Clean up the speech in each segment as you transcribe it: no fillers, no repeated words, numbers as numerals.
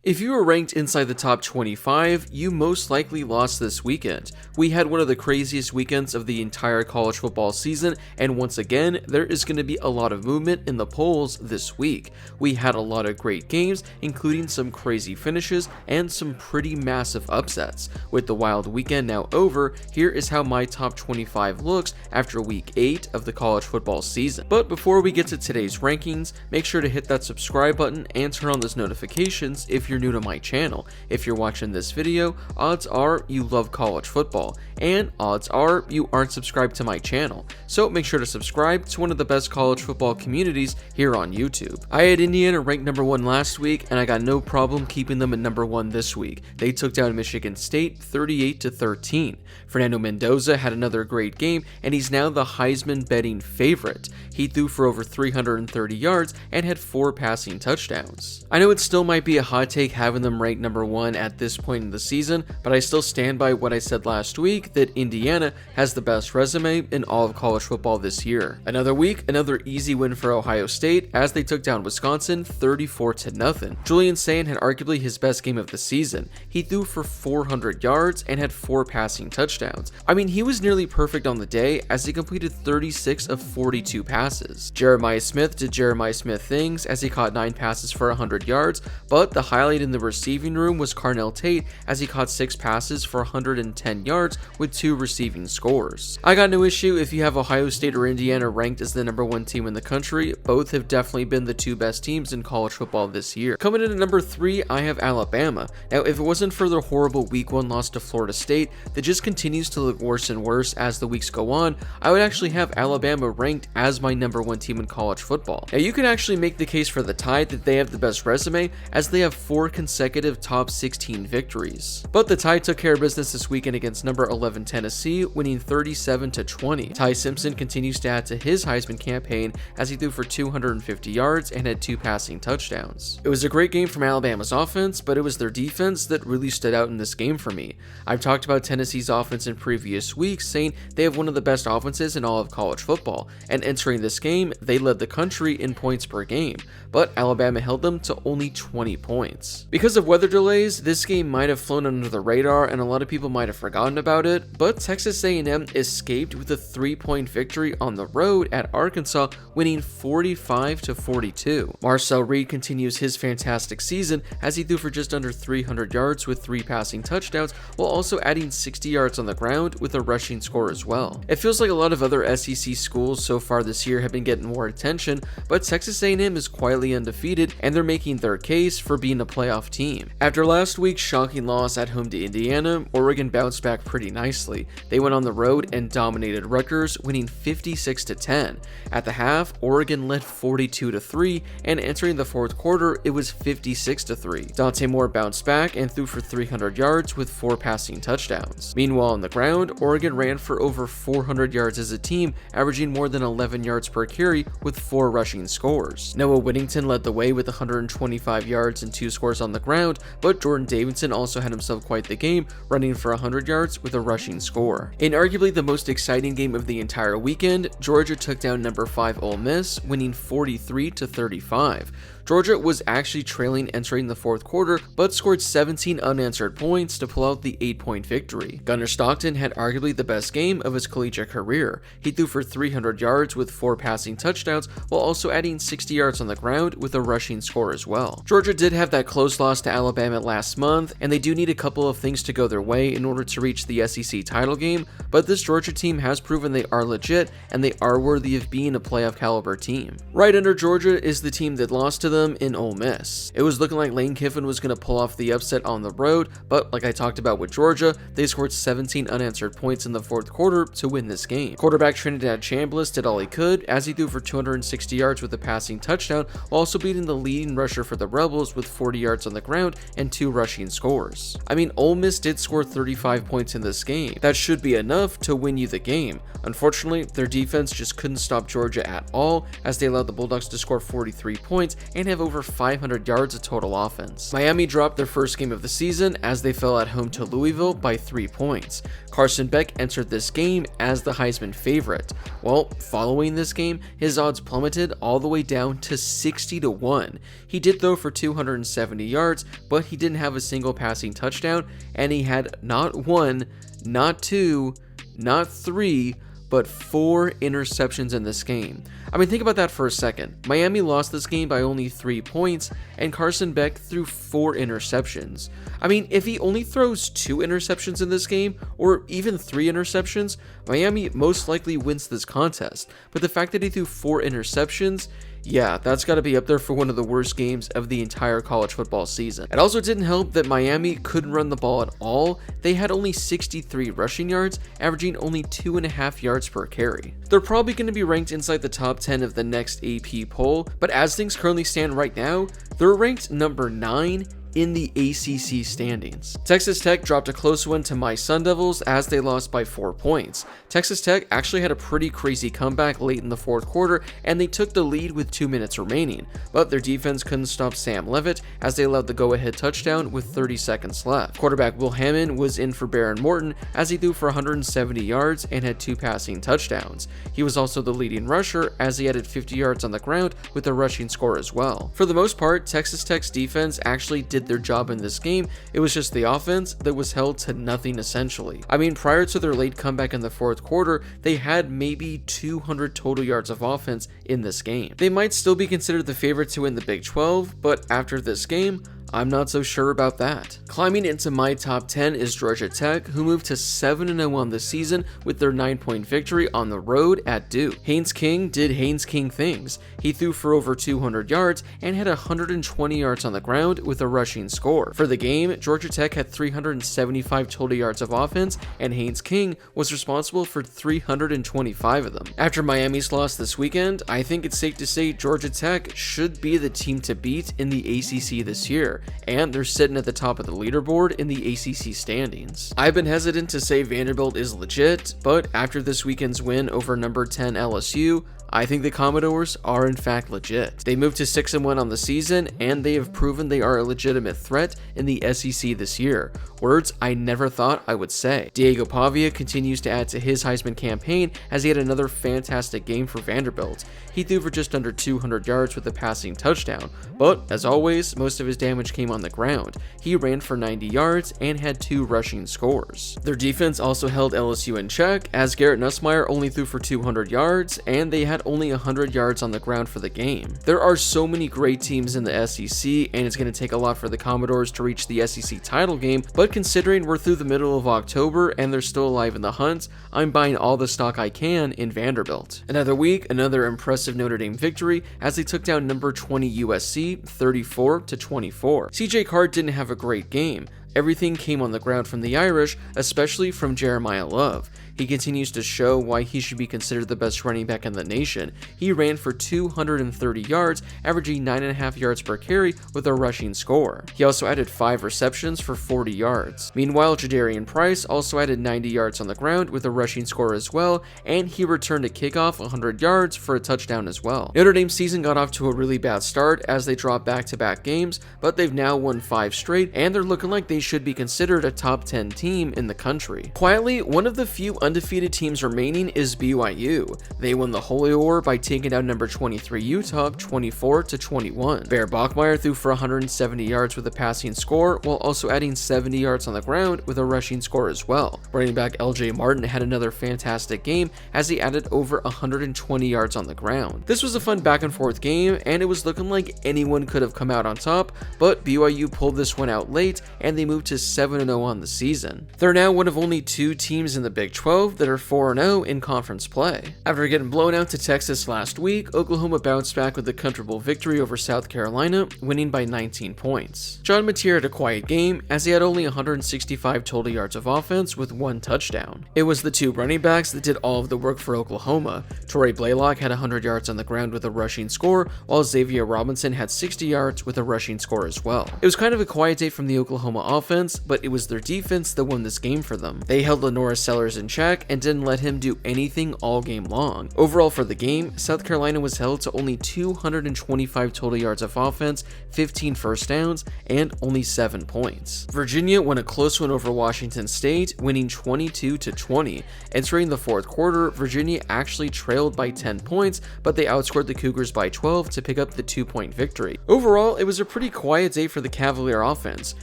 If you were ranked inside the top 25, you most likely lost this weekend. We had one of the craziest weekends of the entire college football season, and once again, there is going to be a lot of movement in the polls this week. We had a lot of great games, including some crazy finishes and some pretty massive upsets. With the wild weekend now over, here is how my top 25 looks after week 8 of the college football season. But before we get to today's rankings, make sure to hit that subscribe button and turn on those notifications if you're new to my channel. If you're watching this video, odds are you love college football, and odds are you aren't subscribed to my channel. So make sure to subscribe to one of the best college football communities here on YouTube. I had Indiana ranked number 1 last week, and I got no problem keeping them at number 1 this week. They took down Michigan State 38-13. Fernando Mendoza had another great game, and he's now the Heisman betting favorite. He threw for over 330 yards and had 4 passing touchdowns. I know it still might be a hot take having them ranked number 1 at this point in the season, but I still stand by what I said last week that Indiana has the best resume in all of college football this year. Another week, another easy win for Ohio State as they took down Wisconsin 34-0. Julian Sayin had arguably his best game of the season. He threw for 400 yards and had 4 passing touchdowns. I mean, he was nearly perfect on the day as he completed 36 of 42 passes. Jeremiah Smith did Jeremiah Smith things as he caught 9 passes for 100 yards, but the highlight in the receiving room was Carnell Tate as he caught 6 passes for 110 yards with 2 receiving scores. I got no issue if you have Ohio State or Indiana ranked as the number 1 team in the country. Both have definitely been the 2 best teams in college football this year. Coming in at number 3, I have Alabama. Now, if it wasn't for their horrible week 1 loss to Florida State that just continues to look worse and worse as the weeks go on, I would actually have Alabama ranked as my number 1 team in college football. Now, you could actually make the case for the Tide that they have the best resume as they have 4 consecutive top 16 victories. But the Tide took care of business this weekend against number 11 Tennessee, winning 37-20. Ty Simpson continues to add to his Heisman campaign as he threw for 250 yards and had 2 passing touchdowns. It was a great game from Alabama's offense, but it was their defense that really stood out in this game for me. I've talked about Tennessee's offense in previous weeks, saying they have one of the best offenses in all of college football, and entering this game, they led the country in points per game, but Alabama held them to only 20 points. Because of weather delays, this game might have flown under the radar and a lot of people might have forgotten about it, but Texas A&M escaped with a 3-point victory on the road at Arkansas, winning 45-42. Marcel Reed continues his fantastic season as he threw for just under 300 yards with 3 passing touchdowns, while also adding 60 yards on the ground with a rushing score as well. It feels like a lot of other SEC schools so far this year have been getting more attention, but Texas A&M is quietly undefeated and they're making their case for being a playoff team. After last week's shocking loss at home to Indiana, Oregon bounced back pretty nicely. They went on the road and dominated Rutgers, winning 56-10. At the half, Oregon led 42-3, and entering the fourth quarter, it was 56-3. Dante Moore bounced back and threw for 300 yards with 4 passing touchdowns. Meanwhile, on the ground, Oregon ran for over 400 yards as a team, averaging more than 11 yards per carry with 4 rushing scores. Noah Whittington led the way with 125 yards and 2 scores on the ground, but Jordan Davidson also had himself quite the game, running for 100 yards with a rushing score. In arguably the most exciting game of the entire weekend, Georgia took down number 5 Ole Miss, winning 43-35. Georgia was actually trailing entering the fourth quarter, but scored 17 unanswered points to pull out the 8-point victory. Gunnar Stockton had arguably the best game of his collegiate career. He threw for 300 yards with 4 passing touchdowns, while also adding 60 yards on the ground with a rushing score as well. Georgia did have that close loss to Alabama last month, and they do need a couple of things to go their way in order to reach the SEC title game, but this Georgia team has proven they are legit, and they are worthy of being a playoff caliber team. Right under Georgia is the team that lost to them in Ole Miss. It was looking like Lane Kiffin was going to pull off the upset on the road, but like I talked about with Georgia, they scored 17 unanswered points in the fourth quarter to win this game. Quarterback Trinidad Chambliss did all he could as he threw for 260 yards with a passing touchdown, while also beating the leading rusher for the Rebels with 40 yards on the ground and 2 rushing scores. I mean, Ole Miss did score 35 points in this game. That should be enough to win you the game. Unfortunately, their defense just couldn't stop Georgia at all as they allowed the Bulldogs to score 43 points and and have over 500 yards of total offense. Miami dropped their first game of the season as they fell at home to Louisville by 3 points. Carson Beck entered this game as the Heisman favorite. Well, following this game, his odds plummeted all the way down to 60-1. He did throw for 270 yards, but he didn't have a single passing touchdown, and he had not 1, not 2, not 3, but 4 interceptions in this game. I mean, think about that for a second. Miami lost this game by only 3 points, and Carson Beck threw 4 interceptions. I mean, if he only throws 2 interceptions in this game, or even 3 interceptions, Miami most likely wins this contest. But the fact that he threw 4 interceptions, yeah, that's got to be up there for one of the worst games of the entire college football season. It also didn't help that Miami couldn't run the ball at all. They had only 63 rushing yards, averaging only 2.5 yards per carry. They're probably going to be ranked inside the top 10 of the next AP poll, but as things currently stand right now, they're ranked number 9 in the ACC standings. Texas Tech dropped a close one to my Sun Devils as they lost by 4 points. Texas Tech actually had a pretty crazy comeback late in the fourth quarter, and they took the lead with 2 minutes remaining, but their defense couldn't stop Sam Leavitt as they allowed the go-ahead touchdown with 30 seconds left. Quarterback Will Hammond was in for Baron Morton as he threw for 170 yards and had 2 passing touchdowns. He was also the leading rusher as he added 50 yards on the ground with a rushing score as well. For the most part, Texas Tech's defense actually did their job in this game. It was just the offense that was held to nothing essentially. I mean, prior to their late comeback in the fourth quarter, they had maybe 200 total yards of offense in this game. They might still be considered the favorite to win the Big 12, but after this game, I'm not so sure about that. Climbing into my top 10 is Georgia Tech, who moved to 7-0 on the season with their 9-point victory on the road at Duke. Haynes King did Haynes King things. He threw for over 200 yards and had 120 yards on the ground with a rushing score. For the game, Georgia Tech had 375 total yards of offense, and Haynes King was responsible for 325 of them. After Miami's loss this weekend, I think it's safe to say Georgia Tech should be the team to beat in the ACC this year, and they're sitting at the top of the leaderboard in the ACC standings. I've been hesitant to say Vanderbilt is legit, but after this weekend's win over number 10 LSU, I think the Commodores are in fact legit. They moved to 6-1 on the season, and they have proven they are a legitimate threat in the SEC this year. Words I never thought I would say. Diego Pavia continues to add to his Heisman campaign as he had another fantastic game for Vanderbilt. He threw for just under 200 yards with a passing touchdown, but as always, most of his damage came on the ground. He ran for 90 yards and had 2 rushing scores. Their defense also held LSU in check as Garrett Nussmeier only threw for 200 yards, and they had only 100 yards on the ground for the game. There are so many great teams in the SEC, and it's going to take a lot for the Commodores to reach the SEC title game, but considering we're through the middle of October and they're still alive in the hunt, I'm buying all the stock I can in Vanderbilt. Another week, another impressive Notre Dame victory as they took down number 20 USC 34-24. CJ Carr didn't have a great game. Everything came on the ground from the Irish, especially from Jeremiah Love. He continues to show why he should be considered the best running back in the nation. He ran for 230 yards, averaging 9.5 yards per carry with a rushing score. He also added 5 receptions for 40 yards. Meanwhile, Jadarian Price also added 90 yards on the ground with a rushing score as well, and he returned a kickoff 100 yards for a touchdown as well. Notre Dame's season got off to a really bad start as they dropped back-to-back games, but they've now won 5 straight, and they're looking like they should be considered a top 10 team in the country. Quietly, one of the few undefeated teams remaining is BYU. They won the Holy War by taking down number 23 Utah 24-21. Bear Bachmeier threw for 170 yards with a passing score, while also adding 70 yards on the ground with a rushing score as well. Running back LJ Martin had another fantastic game as he added over 120 yards on the ground. This was a fun back and forth game, and it was looking like anyone could have come out on top, but BYU pulled this one out late, and they moved to 7-0 on the season. They're now one of only 2 teams in the Big 12 that are 4-0 in conference play. After getting blown out to Texas last week, Oklahoma bounced back with a comfortable victory over South Carolina, winning by 19 points. John Matier had a quiet game as he had only 165 total yards of offense with 1 touchdown. It was the 2 running backs that did all of the work for Oklahoma. Torrey Blaylock had 100 yards on the ground with a rushing score, while Xavier Robinson had 60 yards with a rushing score as well. It was kind of a quiet day from the Oklahoma offense, but it was their defense that won this game for them. They held Lenora Sellers in check check and didn't let him do anything all game long. Overall for the game, South Carolina was held to only 225 total yards of offense, 15 first downs, and only 7 points. Virginia won a close one over Washington State, winning 22-20. Entering the fourth quarter, Virginia actually trailed by 10 points, but they outscored the Cougars by 12 to pick up the 2-point victory. Overall, it was a pretty quiet day for the Cavalier offense.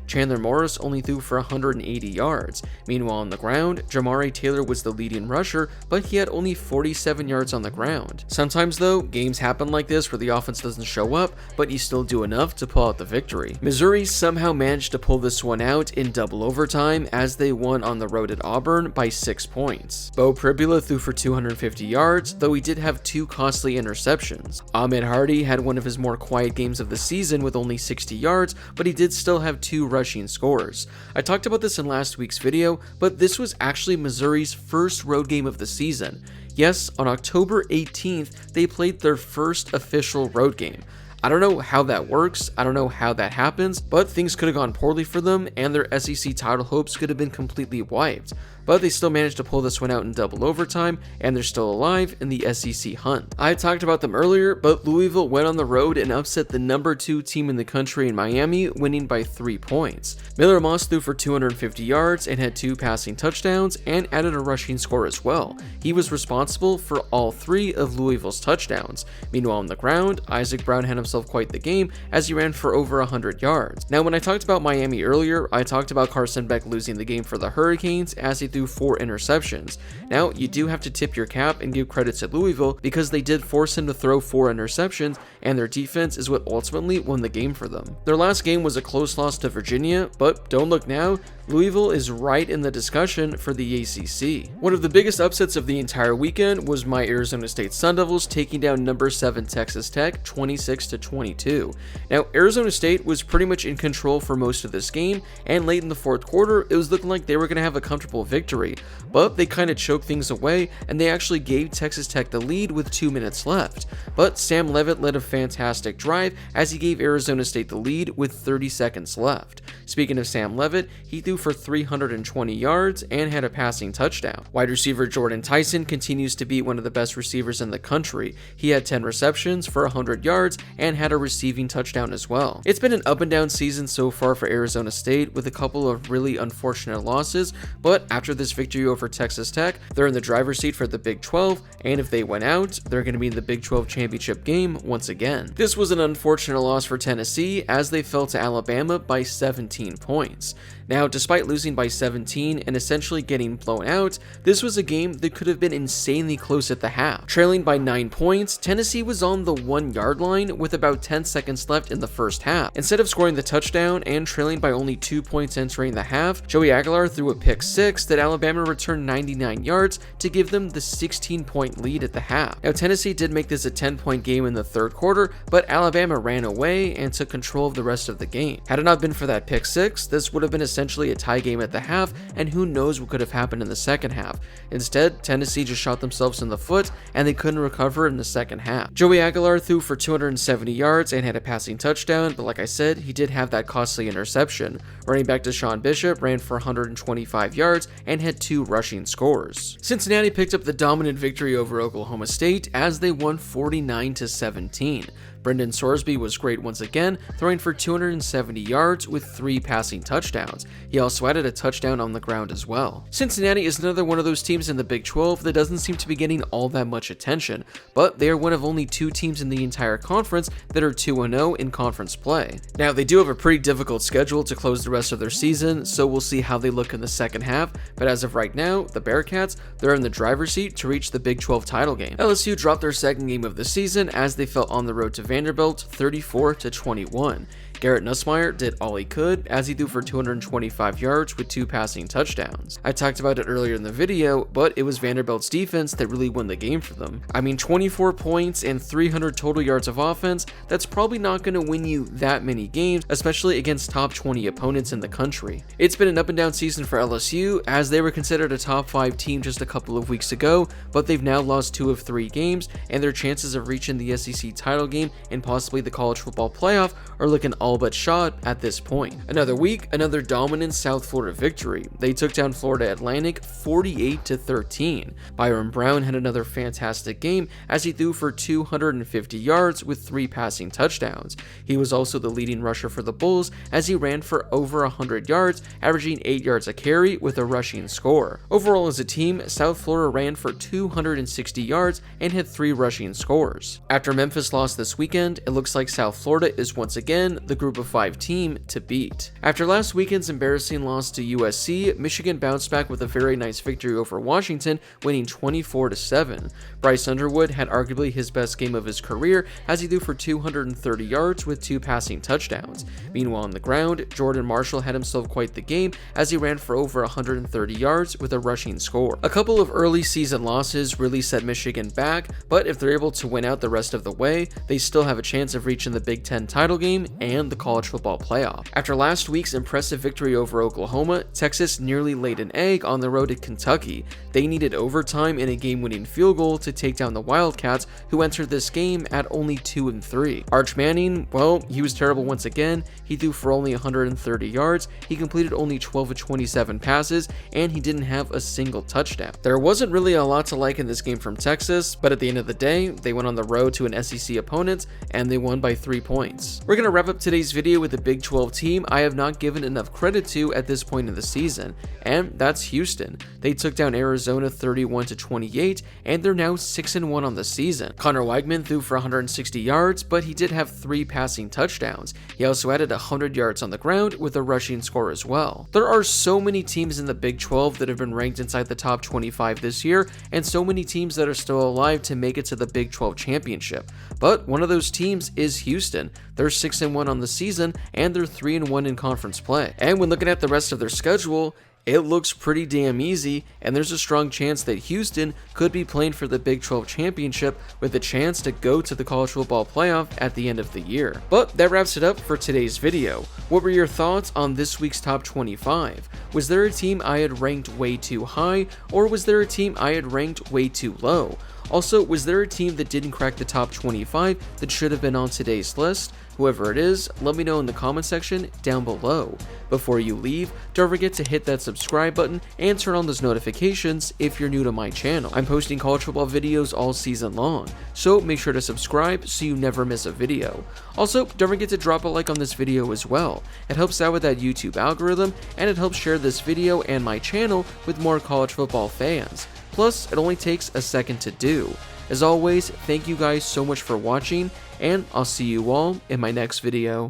Chandler Morris only threw for 180 yards. Meanwhile on the ground, Jamari Taylor was the leading rusher, but he had only 47 yards on the ground. Sometimes though, games happen like this where the offense doesn't show up, but you still do enough to pull out the victory. Missouri somehow managed to pull this one out in double overtime as they won on the road at Auburn by 6 points. Bo Pribula threw for 250 yards, though he did have 2 costly interceptions. Ahmed Hardy had one of his more quiet games of the season with only 60 yards, but he did still have 2 rushing scores. I talked about this in last week's video, but this was actually Missouri's first road game of the season. Yes, on October 18th, they played their first official road game. I don't know how that works, I don't know how that happens, but things could have gone poorly for them and their SEC title hopes could have been completely wiped. But they still managed to pull this one out in double overtime, and they're still alive in the SEC hunt. I talked about them earlier, but Louisville went on the road and upset the number 2 team in the country in Miami, winning by 3 points. Miller Moss threw for 250 yards and had 2 passing touchdowns and added a rushing score as well. He was responsible for all 3 of Louisville's touchdowns. Meanwhile on the ground, Isaac Brown had himself quite the game as he ran for over 100 yards. Now when I talked about Miami earlier, I talked about Carson Beck losing the game for the Hurricanes as he threw 4 interceptions. Now, you do have to tip your cap and give credit to Louisville because they did force him to throw 4 interceptions, and their defense is what ultimately won the game for them. Their last game was a close loss to Virginia, but don't look now, Louisville is right in the discussion for the ACC. One of the biggest upsets of the entire weekend was my Arizona State Sun Devils taking down number 7 Texas Tech 26-22. Now, Arizona State was pretty much in control for most of this game, and late in the fourth quarter, it was looking like they were going to have a comfortable victory, but they kind of choked things away, and they actually gave Texas Tech the lead with 2 minutes left. But Sam Leavitt led a fantastic drive as he gave Arizona State the lead with 30 seconds left. Speaking of Sam Leavitt, he threw for 320 yards and had a passing touchdown. Wide receiver Jordan Tyson continues to be one of the best receivers in the country. He had 10 receptions for 100 yards and had a receiving touchdown as well. It's been an up and down season so far for Arizona State with a couple of really unfortunate losses, but after this victory over Texas Tech, they're in the driver's seat for the Big 12, and if they win out, they're going to be in the Big 12 championship game once again. This was an unfortunate loss for Tennessee as they fell to Alabama by 17 points. Now, despite losing by 17 and essentially getting blown out, this was a game that could have been insanely close at the half. Trailing by 9 points, Tennessee was on the 1-yard line with about 10 seconds left in the first half. Instead of scoring the touchdown and trailing by only 2 points entering the half, Joey Aguilar threw a pick 6 that Alabama returned 99 yards to give them the 16-point lead at the half. Now, Tennessee did make this a 10-point game in the third quarter, but Alabama ran away and took control of the rest of the game. Had it not been for that pick 6, this would have been essentially a tie game at the half, and who knows what could have happened in the second half. Instead, Tennessee just shot themselves in the foot, and they couldn't recover in the second half. Joey Aguilar threw for 270 yards and had a passing touchdown, but like I said, he did have that costly interception. Running back Deshaun Bishop ran for 125 yards and had 2 rushing scores. Cincinnati picked up the dominant victory over Oklahoma State as they won 49-17. Brendan Sorsby was great once again, throwing for 270 yards with 3 passing touchdowns. He also added a touchdown on the ground as well. Cincinnati is another one of those teams in the Big 12 that doesn't seem to be getting all that much attention, but they are one of only 2 teams in the entire conference that are 2-0 in conference play. Now, they do have a pretty difficult schedule to close the rest of their season, so we'll see how they look in the second half, but as of right now, the Bearcats, they're in the driver's seat to reach the Big 12 title game. LSU dropped their second game of the season as they fell on the road to Vanderbilt 34-21. Garrett Nussmeier did all he could as he threw for 225 yards with 2 passing touchdowns. I talked about it earlier in the video, but it was Vanderbilt's defense that really won the game for them. I mean, 24 points and 300 total yards of offense, that's probably not going to win you that many games, especially against top 20 opponents in the country. It's been an up and down season for LSU as they were considered a top 5 team just a couple of weeks ago, but they've now lost 2 of 3 games, and their chances of reaching the SEC title game and possibly the college football playoff are looking all all but shot at this point. Another week, another dominant South Florida victory. They took down Florida Atlantic 48-13. Byron Brown had another fantastic game as he threw for 250 yards with 3 passing touchdowns. He was also the leading rusher for the Bulls as he ran for over 100 yards, averaging 8 yards a carry with a rushing score. Overall as a team, South Florida ran for 260 yards and had 3 rushing scores. After Memphis lost this weekend, it looks like South Florida is once again the group of 5 team to beat. After last weekend's embarrassing loss to USC, Michigan bounced back with a very nice victory over Washington, winning 24-7. Bryce Underwood had arguably his best game of his career as he threw for 230 yards with 2 passing touchdowns. Meanwhile on the ground, Jordan Marshall had himself quite the game as he ran for over 130 yards with a rushing score. A couple of early season losses really set Michigan back, but if they're able to win out the rest of the way, they still have a chance of reaching the Big Ten title game and the college football playoff. After last week's impressive victory over Oklahoma, Texas nearly laid an egg on the road at Kentucky. They needed overtime and a game-winning field goal to take down the Wildcats, who entered this game at only 2-3. Arch Manning, well, he was terrible once again. He threw for only 130 yards, he completed only 12 of 27 passes, and he didn't have a single touchdown. There wasn't really a lot to like in this game from Texas, but at the end of the day, they went on the road to an SEC opponent, and they won by 3 points. We're going to wrap up today's video with a Big 12 team I have not given enough credit to at this point in the season, and that's Houston. They took down Arizona 31-28, and they're now 6-1 on the season. Connor Weigman threw for 160 yards, but he did have 3 passing touchdowns. He also added 100 yards on the ground with a rushing score as well. There are so many teams in the Big 12 that have been ranked inside the top 25 this year, and so many teams that are still alive to make it to the Big 12 championship. But one of those teams is Houston. They're 6-1 on the season, and they're 3-1 in conference play. And when looking at the rest of their schedule, it looks pretty damn easy, and there's a strong chance that Houston could be playing for the Big 12 championship with a chance to go to the college football playoff at the end of the year. But that wraps it up for today's video. What were your thoughts on this week's top 25? Was there a team I had ranked way too high, or was there a team I had ranked way too low? Also, was there a team that didn't crack the top 25 that should have been on today's list? Whoever it is, let me know in the comment section down below. Before you leave, don't forget to hit that subscribe button and turn on those notifications if you're new to my channel. I'm posting college football videos all season long, so make sure to subscribe so you never miss a video. Also, don't forget to drop a like on this video as well. It helps out with that YouTube algorithm, and it helps share this video and my channel with more college football fans. Plus, it only takes a second to do. As always, thank you guys so much for watching, and I'll see you all in my next video.